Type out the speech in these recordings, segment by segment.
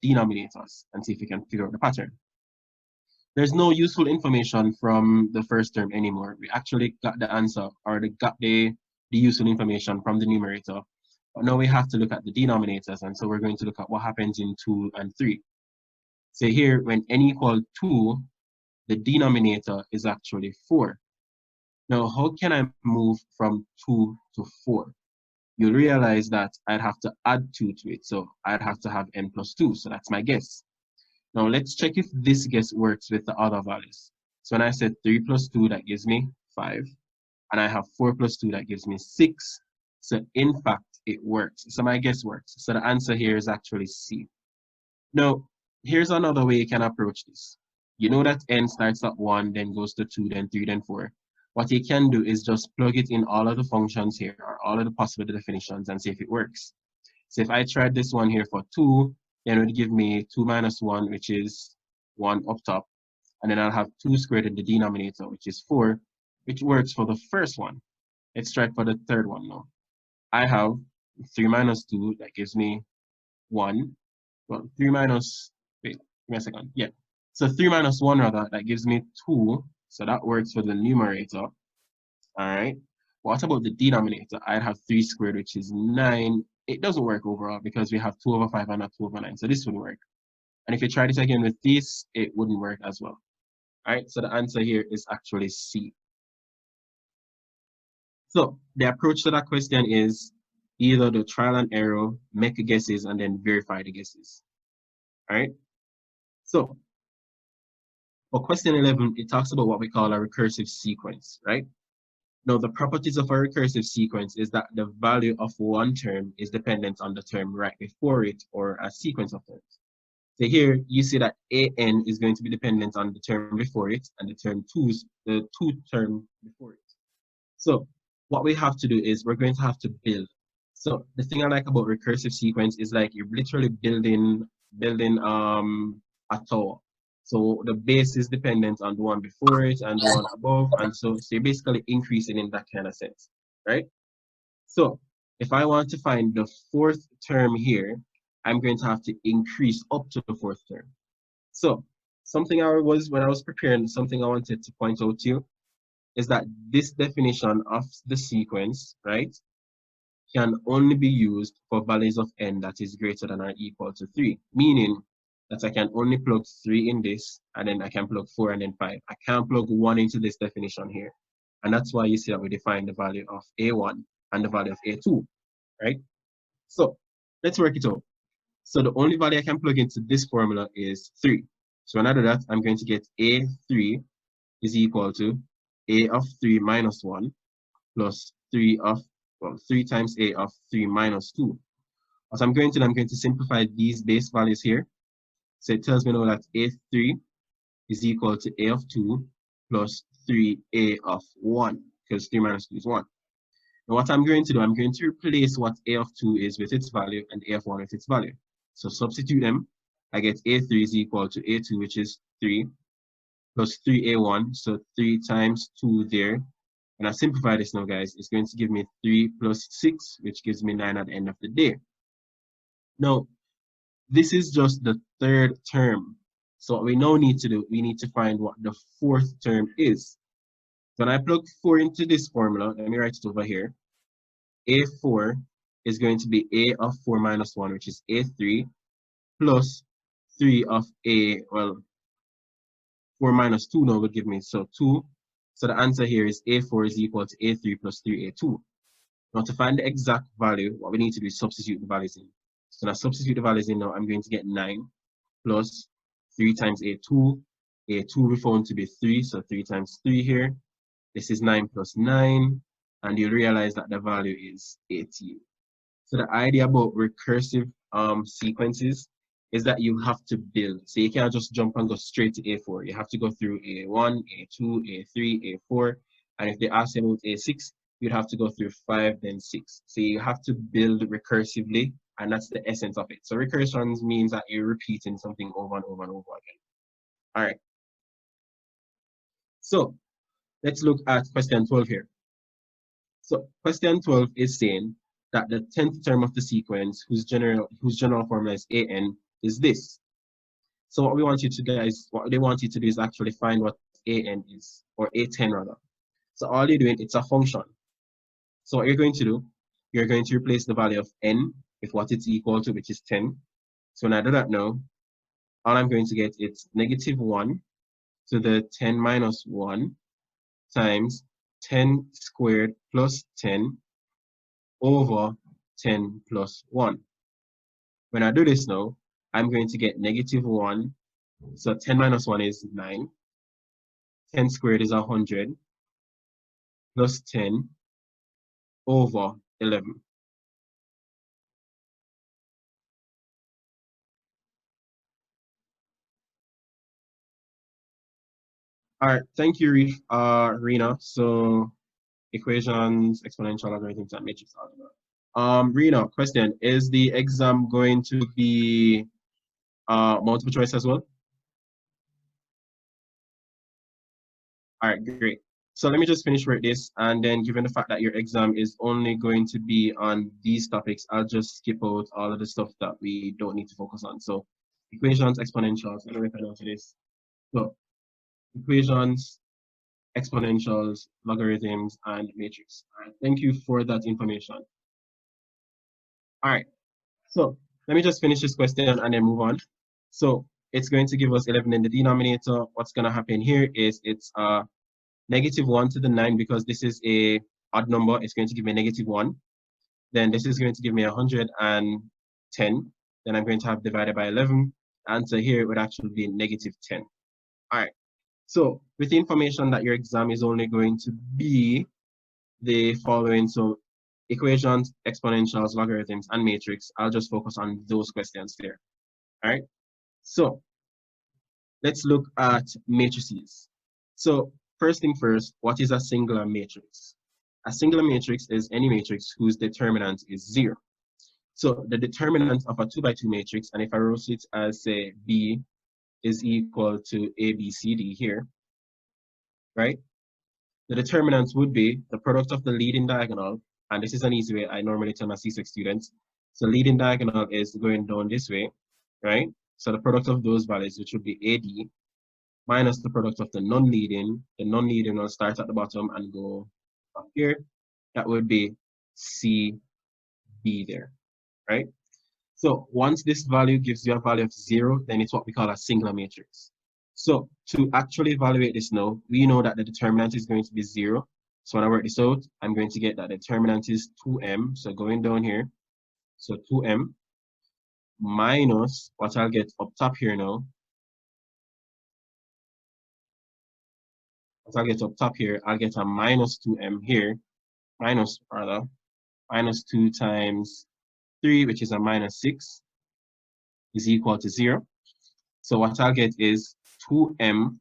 denominators and see if we can figure out the pattern. There's no useful information from the first term anymore. We actually got the answer, or got the useful information from the numerator. But now we have to look at the denominators, and so we're going to look at what happens in 2 and 3. So here, when n equals 2, the denominator is actually 4. Now, how can I move from 2 to 4? You'll realize that I'd have to add 2 to it. So I'd have to have n plus 2. So that's my guess. Now, let's check if this guess works with the other values. So when I said 3 plus 2, that gives me 5. And I have 4 plus 2, that gives me 6. So in fact, it works. So my guess works. So the answer here is actually C. Now, here's another way you can approach this. You know that n starts at 1, then goes to 2, then 3, then 4. What you can do is just plug it in all of the functions here, or all of the possible definitions, and see if it works. So if I tried this one here for 2, then it would give me 2 minus 1, which is 1 up top. And then I'll have 2 squared in the denominator, which is 4, which works for the first one. Let's try it for the third one now. I have 3 minus 2, that gives me 1. Well, 3 minus, wait, give me a second. Yeah. So 3 minus 1 rather, that gives me 2. So that works for the numerator. All right. What about the denominator? I'd have 3 squared, which is 9. It doesn't work overall because we have 2 over 5 and not 2 over 9. So this wouldn't work. And if you try this again with this, it wouldn't work as well. All right. So the answer here is actually C. So the approach to that question is either the trial and error, make guesses, and then verify the guesses. All right. So for question 11, it talks about what we call a recursive sequence, right? Now, the properties of a recursive sequence is that the value of one term is dependent on the term right before it, or a sequence of terms. So here you see that an is going to be dependent on the term before it, and the term the two term before it. So what we have to do is we're going to have to build. So the thing I like about recursive sequence is like you're literally building a tower. So the base is dependent on the one before it and the one above, and so you're basically increasing in that kind of sense, right? So if I want to find the fourth term here, I'm going to have to increase up to the fourth term. So when I was preparing, something I wanted to point out to you is that this definition of the sequence, right, can only be used for values of n that is greater than or equal to 3, meaning that I can only plug 3 in this, and then I can plug 4 and then 5. I can't plug 1 into this definition here. And that's why you see that we define the value of A1 and the value of A2, right? So let's work it out. So the only value I can plug into this formula is 3. So when I do that, I'm going to get A3 is equal to A of 3 minus 1 plus 3 times A of 3 minus 2. What I'm going to simplify these base values here. So it tells me now that A3 is equal to A of 2 plus 3A of 1, because 3 minus 2 is 1. Now what I'm going to do, I'm going to replace what A of 2 is with its value and A of 1 with its value. So substitute them. I get A3 is equal to A2, which is 3, plus 3A1, so 3 times 2 there. And I simplify this now, guys, it's going to give me 3 plus 6, which gives me 9 at the end of the day. Now, this is just the third term. So what we now need to do, we need to find what the fourth term is. When I plug 4 into this formula, let me write it over here. A4 is going to be A of 4 minus 1, which is A3, plus 3 of A, well, 4 minus 2 now would give me, so 2. So the answer here is A4 is equal to A3 plus 3A2. Now to find the exact value, what we need to do is substitute the values in. So now substitute the values in now, I'm going to get 9 plus 3 times A2. A2 we found to be 3, so 3 times 3 here. This is 9 plus 9, and you'll realize that the value is 18. So the idea about recursive sequences is that you have to build. So you can't just jump and go straight to A4. You have to go through A1, A2, A3, A4, and if they ask you about A6, you'd have to go through 5, then 6. So you have to build recursively, and that's the essence of it. So recursion means that you're repeating something over and over and over again. All right. So let's look at question 12 here. So question 12 is saying that the 10th term of the sequence, whose general formula is an, is this. So what they want you to do is actually find what AN is, or A10 rather. So all you're doing, it's a function. So what you're going to do, you're going to replace the value of n with what it's equal to, which is 10. So when I do that now, all I'm going to get is -1 to the 10 minus 1 times 10 squared plus 10 over 10 plus 1. When I do this now, I'm going to get -1. So 10 minus 1 is 9. 10 squared is 100 plus 10 over 11. All right, thank you, Rena. So equations, exponential algorithms, and matrix algebra. Rena, question: is the exam going to be multiple choice as well? All right, great. So let me just finish with this, and then given the fact that your exam is only going to be on these topics, I'll just skip out all of the stuff that we don't need to focus on. So equations, exponentials, let me refer to this. So equations, exponentials, logarithms, and matrix. All right, thank you for that information. All right, so let me just finish this question and then move on. So it's going to give us 11 in the denominator. What's going to happen here is it's -1 to the 9, because this is a odd number. It's going to give me -1. Then this is going to give me 110. Then I'm going to have divided by 11. Answer here would actually be -10. All right. So with the information that your exam is only going to be the following, so equations, exponentials, logarithms, and matrix, I'll just focus on those questions there. All right. So let's look at matrices. So first thing first, what is a singular matrix? A singular matrix is any matrix whose determinant is 0. So the determinant of a 2 by 2 matrix, and if I wrote it as say B is equal to A, B, C, D here, right? The determinant would be the product of the leading diagonal, and this is an easy way I normally tell my C6 students. So leading diagonal is going down this way, right? So the product of those values, which would be AD, minus the product of the non-leading will start at the bottom and go up here. That would be CB there, right? So once this value gives you a value of 0, then it's what we call a singular matrix. So to actually evaluate this now, we know that the determinant is going to be 0. So when I work this out, I'm going to get that the determinant is 2m. So going down here, so 2m minus what I'll get up top here now. What I'll get up top here, I'll get a minus 2m here, minus 2 times 3, which is a minus 6, is equal to 0. So what I'll get is 2m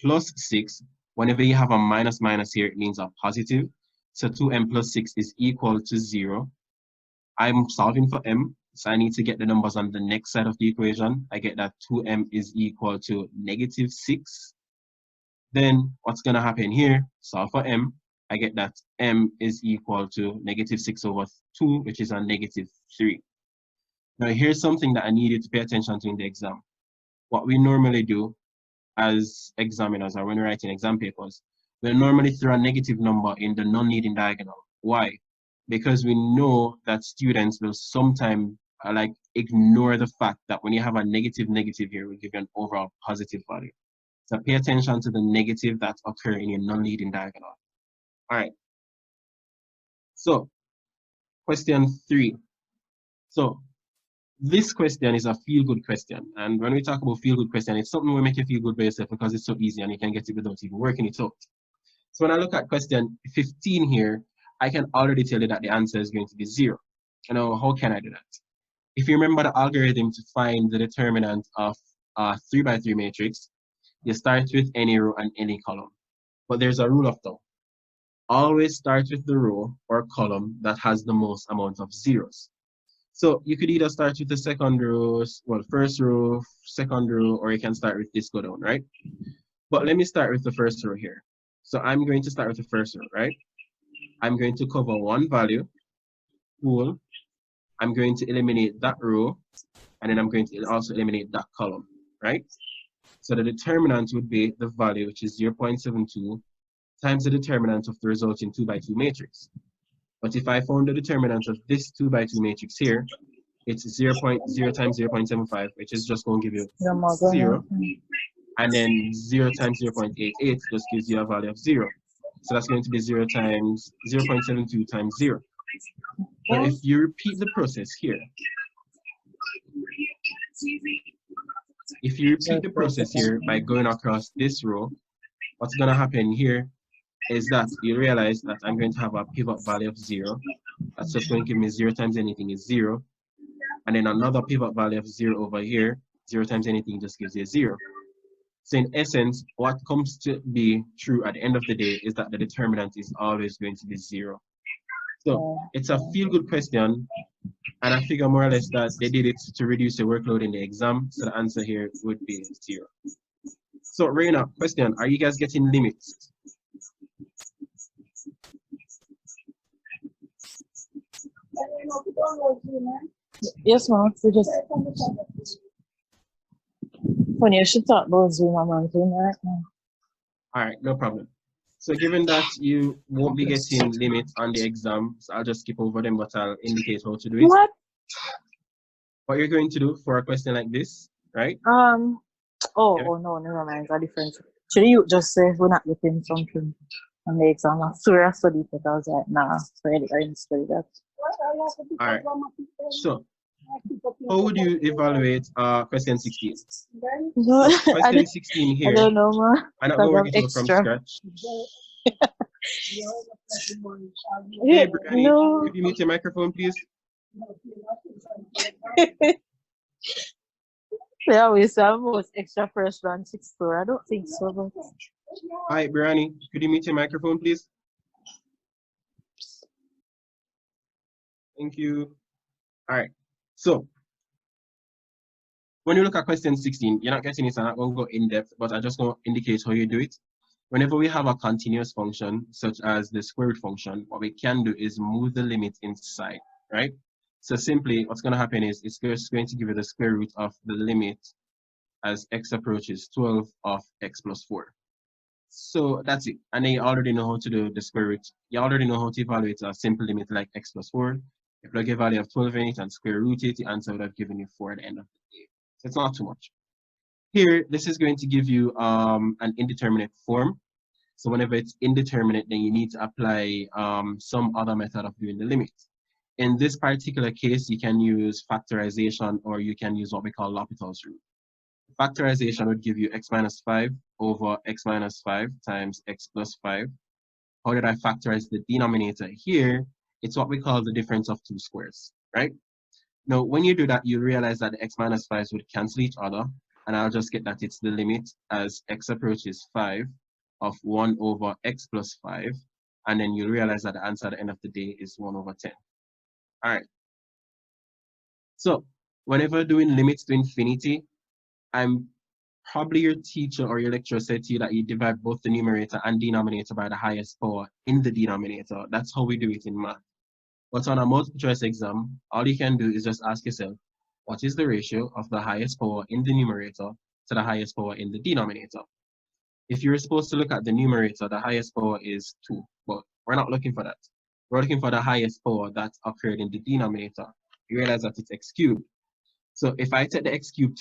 plus 6. Whenever you have a minus minus here, it means a positive. So 2m plus 6 is equal to 0. I'm solving for m, so I need to get the numbers on the next side of the equation. I get that 2m is equal to -6. Then what's going to happen here? Solve for m. I get that m is equal to -6 over 2, which is a -3. Now here's something that I need you to pay attention to in the exam. What we normally do as examiners, or when we're writing exam papers, we'll normally throw a negative number in the non-leading diagonal. Why? Because we know that students will sometimes like ignore the fact that when you have a negative here, it will give you an overall positive value. So pay attention to the negative that occur in your non-leading diagonal. All right. So question 3. So this question is a feel-good question. And when we talk about feel-good question, it's something will make you feel good by yourself because it's so easy and you can get it without even working it out. So when I look at question 15 here, I can already tell you that the answer is going to be 0. Now, how can I do that? If you remember the algorithm to find the determinant of a 3 by 3 matrix, you start with any row and any column. But there's a rule of thumb. Always start with the row or column that has the most amount of zeros. So you could either start with the second row, well, first row, second row, or you can start with this go down, right? But let me start with the first row here. So I'm going to start with the first row, right? I'm going to cover one value, cool. I'm going to eliminate that row, and then I'm going to also eliminate that column, right? So the determinant would be the value, which is 0.72, times the determinant of the resulting 2 by 2 matrix. But if I found the determinant of this 2 by 2 matrix here, it's 0.0 times 0.75, which is just going to give you 0. And then 0 times 0.88 just gives you a value of 0. So that's going to be 0 times 0.72 times 0. Now, if you repeat the process here, by going across this row, what's going to happen here is that you realize that I'm going to have a pivot value of 0. That's just going to give me 0 times anything is 0. And then another pivot value of 0 over here. 0 times anything just gives you 0. So in essence, what comes to be true at the end of the day is that the determinant is always going to be 0. So it's a feel-good question, and I figure more or less that they did it to reduce the workload in the exam. So the answer here would be 0. So Reina, question, are you guys getting limits? Yes, ma'am. We just when you should talk about Zoom, I'm on Zoom right now. All right, no problem. So given that you won't be getting limits on the exam, so I'll just skip over them, but I'll indicate how to do it. What you're going to do for a question like this, right? Oh, no, never mind. It's a different. Should you just say we're not getting something on the exam? I swear I studied it. I was like, nah, I didn't study that. All right. So, how would you evaluate question 16? So question 16 here. I don't know, man. I'm not going to work it out from scratch. Hey, Brittany, No. could you mute your microphone, please? They always say most extra fresh than 6-4. I don't think so, but. Hi, Brittany, could you mute your microphone, please? Thank you. All right. So, when you look at question 16, you're not getting it, so I'm not going to go in depth, but I'm just going to indicate how you do it. Whenever we have a continuous function, such as the square root function, what we can do is move the limit inside, right? So simply, what's going to happen is it's just going to give you the square root of the limit as x approaches 12 of x plus 4. So that's it. And then you already know how to do the square root. You already know how to evaluate a simple limit like x plus 4. You plug a value of 12 in it and square root it, the answer would have given you 4 at the end of the day. So it's not too much. Here, this is going to give you an indeterminate form. So whenever it's indeterminate, then you need to apply some other method of doing the limit. In this particular case, you can use factorization, or you can use what we call L'Hopital's rule. Factorization would give you x minus 5 over x minus 5 times x plus 5. How did I factorize the denominator here? It's what we call the difference of two squares, right? Now, when you do that, you realize that the x minus 5s would cancel each other, and I'll just get that it's the limit as x approaches 5 of 1 over x plus 5, and then you realize that the answer at the end of the day is 1 over 10. All right. So whenever doing limits to infinity, I'm probably your teacher or your lecturer said to you that you divide both the numerator and denominator by the highest power in the denominator. That's how we do it in math. But on a multiple choice exam, all you can do is just ask yourself, what is the ratio of the highest power in the numerator to the highest power in the denominator? If you're supposed to look at the numerator, the highest power is 2, but we're not looking for that. We're looking for the highest power that occurred in the denominator. You realize that it's x cubed. So if I take the x cubed